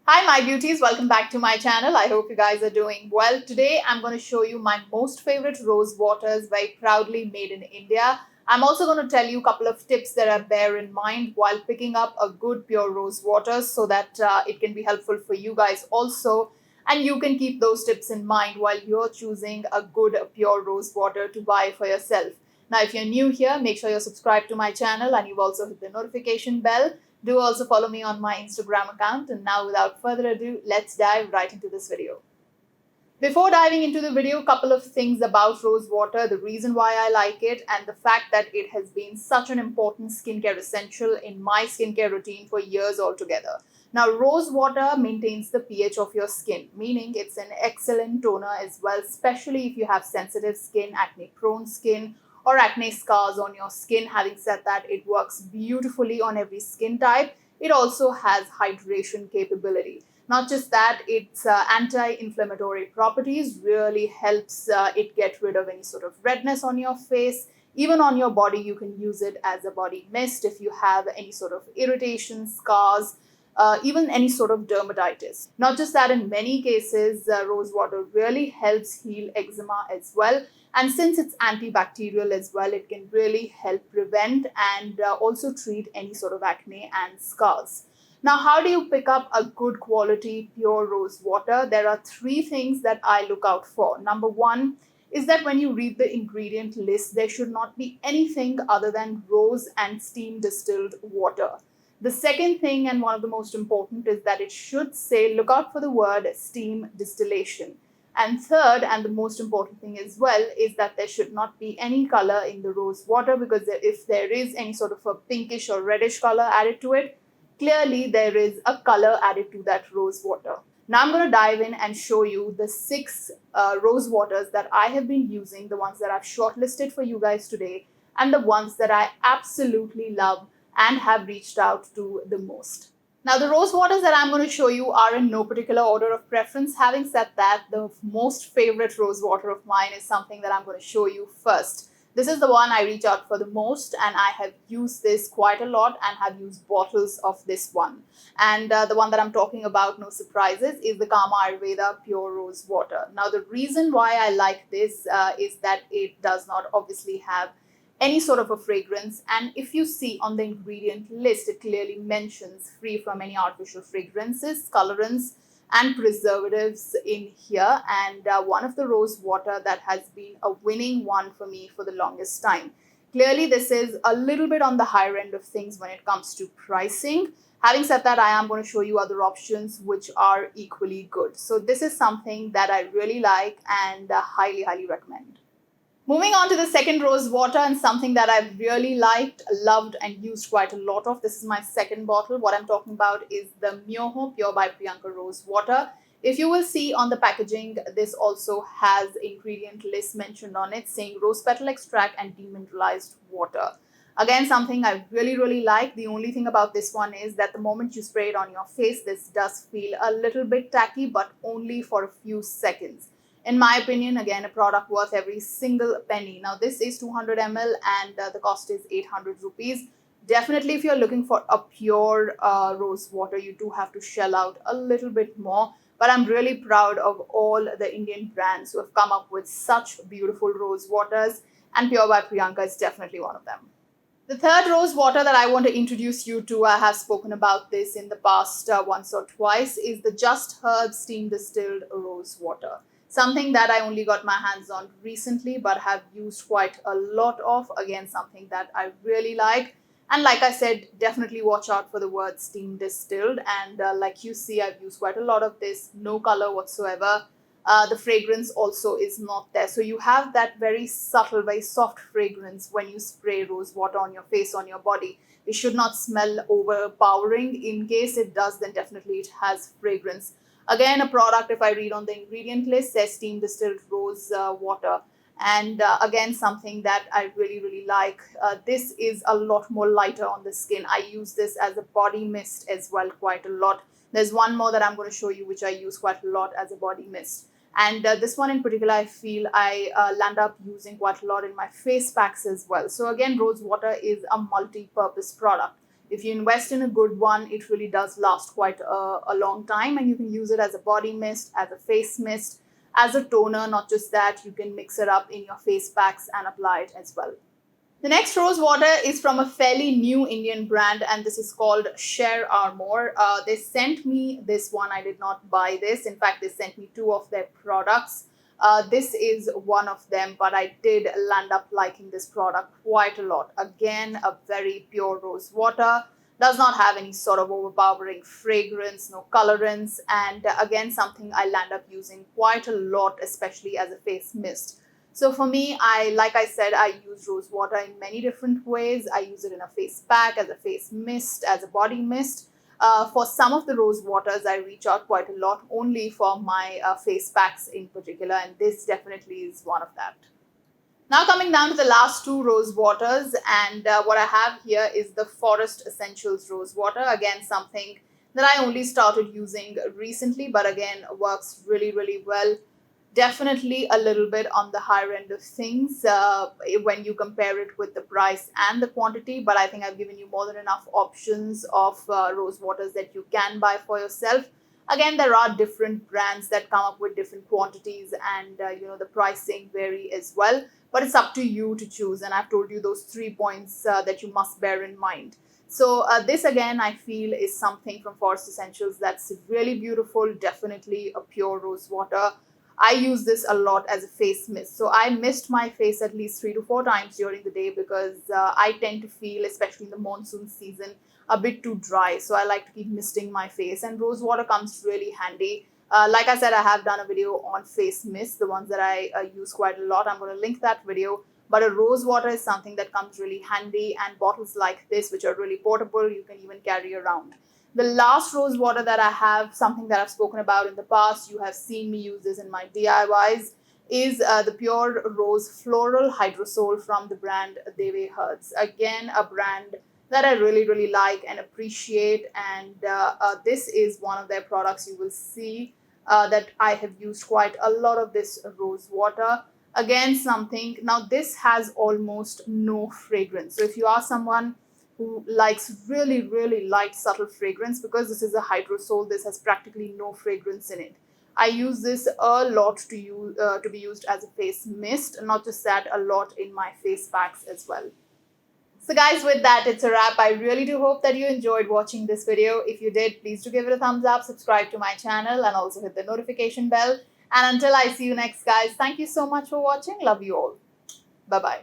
Hi my beauties, welcome back to my channel. I hope you guys are doing well. Today I'm going to show you my most favorite rose waters, very proudly made in India. I'm also going to tell you a couple of tips that I bear in mind while picking up a good pure rose water so that it can be helpful for you guys also. And you can keep those tips in mind while you're choosing a good pure rose water to buy for yourself. Now, if you're new here, make sure you're subscribed to my channel and you've also hit the notification bell. Do also follow me on my Instagram account. And now, without further ado, let's dive right into this video. Before diving into the video, a couple of things about rose water, the reason why I like it, and the fact that it has been such an important skincare essential in my skincare routine for years altogether. Now, rose water maintains the pH of your skin, meaning it's an excellent toner as well, especially if you have sensitive skin, acne prone skin, or acne scars on your skin. Having said that, it works beautifully on every skin type. It also has hydration capability. Not just that, its anti-inflammatory properties really helps it get rid of any sort of redness on your face. Even on your body, you can use it as a body mist if you have any sort of irritation, scars, even any sort of dermatitis. Not just that, in many cases, rose water really helps heal eczema as well. And since it's antibacterial as well, it can really help prevent and also treat any sort of acne and scars. Now, how do you pick up a good quality pure rose water? There are three things that I look out for. Number one is that when you read the ingredient list, there should not be anything other than rose and steam distilled water. The second thing, and one of the most important, is that it should say look out for the word steam distillation. And third, and the most important thing as well, is that there should not be any color in the rose water, because if there is any sort of a pinkish or reddish color added to it, clearly there is a color added to that rose water. Now I'm going to dive in and show you the six rose waters that I have been using, the ones that I've shortlisted for you guys today, and the ones that I absolutely love and have reached out to the most. Now, the rose waters that I'm going to show you are in no particular order of preference. Having said that, the most favorite rose water of mine is something that I'm going to show you first. This is the one I reach out for the most, and I have used this quite a lot and have used bottles of this one. And the one that I'm talking about, no surprises, is the Kama Ayurveda Pure Rose Water. Now, the reason why I like this is that it does not obviously have any sort of a fragrance, and if you see on the ingredient list, it clearly mentions free from any artificial fragrances, colorants, and preservatives in here. And one of the rose water that has been a winning one for me for the longest time. Clearly, this is a little bit on the higher end of things when it comes to pricing. Having said that, I am going to show you other options which are equally good. So this is something that I really like and highly recommend. Moving on to the second rose water, and something that I've really liked, loved, and used quite a lot of. This is my second bottle. What I'm talking about is the Myoho Pure by Priyanka Rose Water. If you will see on the packaging, this also has ingredient list mentioned on it saying rose petal extract and demineralized water. Again, something I really like. The only thing about this one is that the moment you spray it on your face, this does feel a little bit tacky, but only for a few seconds. In my opinion, again, a product worth every single penny. Now, this is 200 ml and the cost is 800 rupees. Definitely, if you're looking for a pure rose water, you do have to shell out a little bit more. But I'm really proud of all the Indian brands who have come up with such beautiful rose waters, and Pure by Priyanka is definitely one of them. The third rose water that I want to introduce you to, I have spoken about this in the past once or twice, is the Just Herbs Steam Distilled Rose Water. Something that I only got my hands on recently but have used quite a lot of. Again, something that I really like. And like I said, definitely watch out for the word steam distilled. And like you see, I've used quite a lot of this, no color whatsoever. The fragrance also is not there. So you have that very subtle, very soft fragrance when you spray rose water on your face, on your body. It should not smell overpowering. In case it does, then definitely it has fragrance. Again, a product, if I read on the ingredient list, says steam distilled rose water. And again, something that I really like. This is a lot more lighter on the skin. I use this as a body mist as well quite a lot. There's one more that I'm going to show you which I use quite a lot as a body mist. And this one in particular, I feel I land up using quite a lot in my face packs as well. So again, rose water is a multi-purpose product. If you invest in a good one, it really does last quite a long time, and you can use it as a body mist, as a face mist, as a toner. Not just that, you can mix it up in your face packs and apply it as well. The next rose water is from a fairly new Indian brand, and this is called Share Armour. They sent me this one. I did not buy this. In fact, they sent me two of their products. This is one of them, but I did land up liking this product quite a lot. Again, a very pure rose water. Does not have any sort of overpowering fragrance, no colorants, and again, something I land up using quite a lot, especially as a face mist. So for me, like I said, I use rose water in many different ways. I use it in a face pack, as a face mist, as a body mist. For some of the rose waters, I reach out quite a lot only for my face packs in particular, and this definitely is one of that. Now coming down to the last two rose waters, and what I have here is the Forest Essentials rose water. Again, something that I only started using recently, but again, works really, really well. Definitely a little bit on the higher end of things when you compare it with the price and the quantity, but I think I've given you more than enough options of rose waters that you can buy for yourself. Again, there are different brands that come up with different quantities, and the pricing vary as well, but it's up to you to choose, and I've told you those 3 points that you must bear in mind. So this again, I feel, is something from Forest Essentials that's really beautiful. Definitely a pure rose water. I use this a lot as a face mist. So I mist my face at least 3 to 4 times during the day because I tend to feel, especially in the monsoon season, a bit too dry. So I like to keep misting my face, and rose water comes really handy. Like I said, I have done a video on face mist, the ones that I use quite a lot. I'm going to link that video. But a rose water is something that comes really handy, and bottles like this, which are really portable, you can even carry around. The last rose water that I have, something that I've spoken about in the past, you have seen me use this in my DIYs, is the Pure Rose Floral Hydrosol from the brand Deve Hertz. Again, a brand that I really, really like and appreciate. And this is one of their products. You will see that I have used quite a lot of this rose water. Again, something, now this has almost no fragrance. So if you are someone who likes really, really light, subtle fragrance, because this is a hydrosol, this has practically no fragrance in it. I use this a lot to be used as a face mist, and not just that, a lot in my face packs as well. So guys, with that, it's a wrap. I really do hope that you enjoyed watching this video. If you did, please do give it a thumbs up, subscribe to my channel, and also hit the notification bell. And until I see you next, guys, thank you so much for watching. Love you all. Bye-bye.